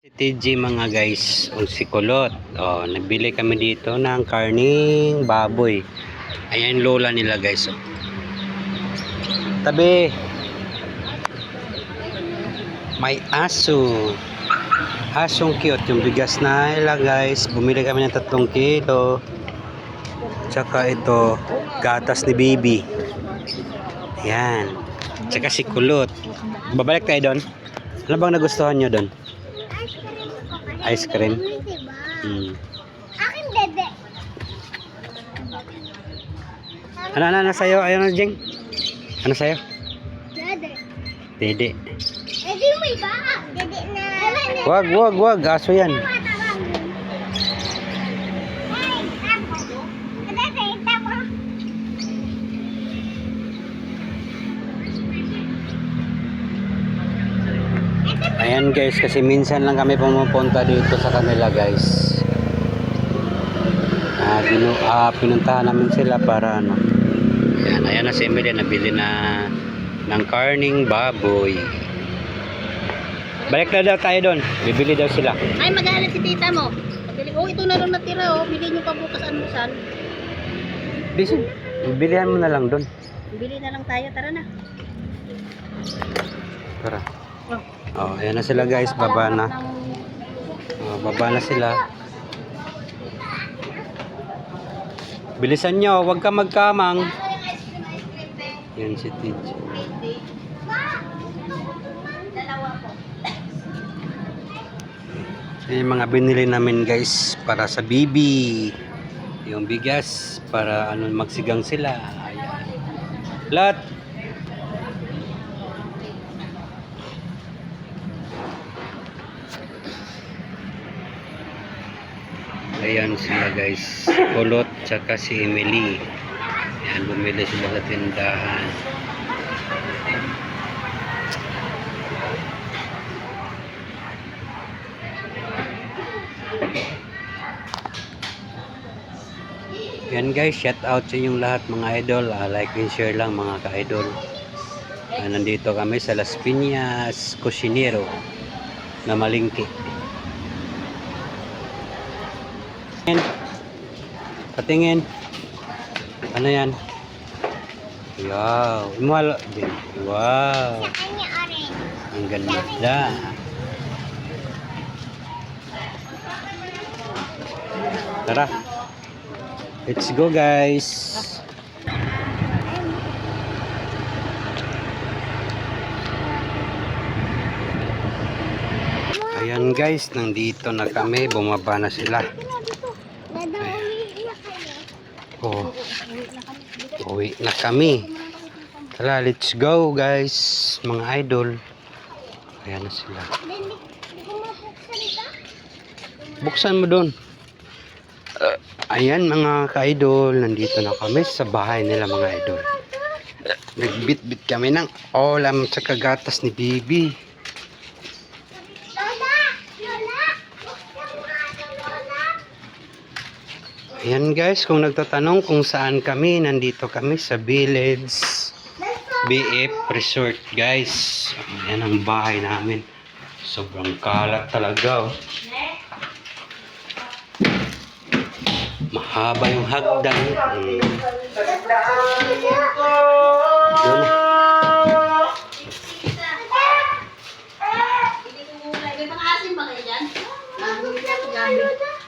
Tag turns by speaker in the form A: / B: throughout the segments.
A: TG mga guys, o si Kulot. Nagbili kami dito ng karning baboy. Ayan lola nila guys. Tabi. May aso. Asong cute. Yung bigas na nila guys. Bumili kami ng 3 kilo. Tsaka ito, gatas ni baby. Ayan. Tsaka si Kulot. Babalik tayo doon. Ano bang nagustuhan nyo doon? Ice cream.
B: Akin dede.
A: Ano sa'yo? Ayun na, Jeng. Ano sa'yo?
B: Dede.
A: Dede.
B: Eh di mo iba. Dede na.
A: Wag. Aso yan. Ayan guys, kasi minsan lang kami pumupunta dito sa kanila guys. Pinuntahan namin sila para ano. Ayan na si Emily, nabili na ng karning baboy. Balik na daw tayo doon. Bibili daw sila.
B: Ay, magalit si tita mo. Bili, ito na lang natira, Bili nyo pa bukas almusal.
A: Bilihan mo na lang doon.
B: Bili na lang tayo, tara na.
A: Tara. Ayan na sila guys, baba na. Baba na sila. Bilisan nyo, huwag ka magkamang. Yan si TJ. Yung mga binili namin guys para sa bibi. Yung bigas para magsigang sila. Ayan. Lahat. Ayan sila guys, Kulot tsaka si Emily. Ayan, bumili sila sa tindahan. Ayan guys, shout out sa inyong lahat mga idol. Like and share lang mga ka-idol. Nandito kami sa Las Piñas Cocinero na Malingki. Patingin. Ano yan? Wow. Wow. Ang ganda. Tara. Let's go guys. Ayan guys, nandito na kami. Bumaba na sila. Uwi na kami. Tara, let's go guys, mga idol. Ayan na sila. Buksan mo doon. Ayan mga ka-idol, nandito na kami sa bahay nila mga idol. Nagbit-bit kami ng ulam sa kagatas ni Bibi. Ayan guys, kung nagtatanong kung saan kami, nandito kami sa Village BF Resort guys. Ayan ang bahay namin. Sobrang kalat talaga. Mahaba yung hagdan.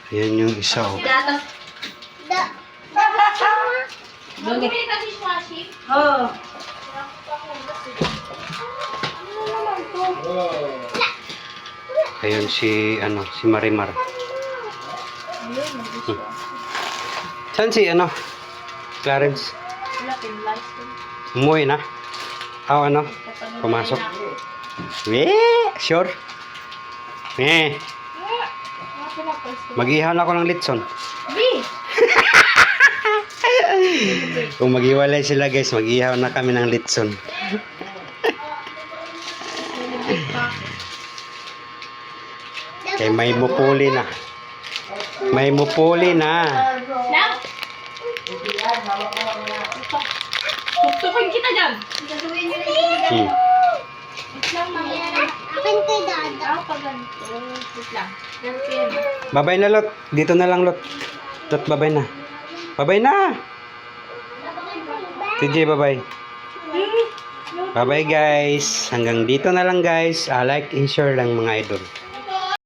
A: Ayan yung isa. Ayun si Marimar. Saan si Clarence? Umuwi na? Pumasok? Sure? Mag-ihaw na ako ng litson. Kung mag-iwalay sila guys, mag-ihaw na kami ng litson. Kay may mupuli na.
B: Tuktukin kita dyan.
C: Akin kay Dada.
B: Ako pag ganito. Wait lang. Ganito yan.
A: Babay na, Lot. Dito na lang, Lot. Lot, babay na. Babay na! TJ, babay. Bye-bye, guys. Hanggang dito na lang, guys. Like and share lang, mga idol.